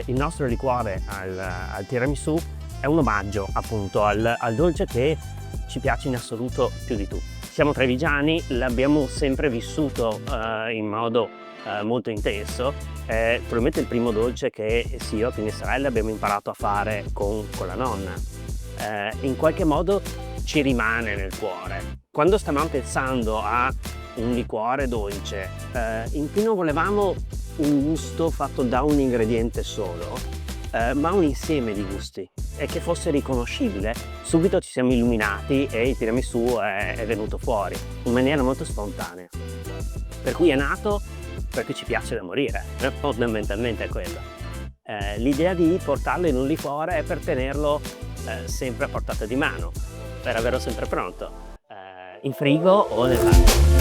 il nostro liquore al tiramisù è un omaggio appunto al dolce che ci piace in assoluto più di tutti. Siamo trevigiani, l'abbiamo sempre vissuto in modo molto intenso. Probabilmente il primo dolce che sia io che mia sorella abbiamo imparato a fare con la nonna. In qualche modo ci rimane nel cuore. Quando stavamo pensando a un liquore dolce, in più non volevamo un gusto fatto da un ingrediente solo, ma un insieme di gusti e che fosse riconoscibile. Subito ci siamo illuminati e il tiramisù è venuto fuori in maniera molto spontanea. Per cui è nato perché ci piace da morire, fondamentalmente è quello. L'idea di portarlo in un liquore è per tenerlo sempre a portata di mano, per averlo sempre pronto, in frigo o nel bar.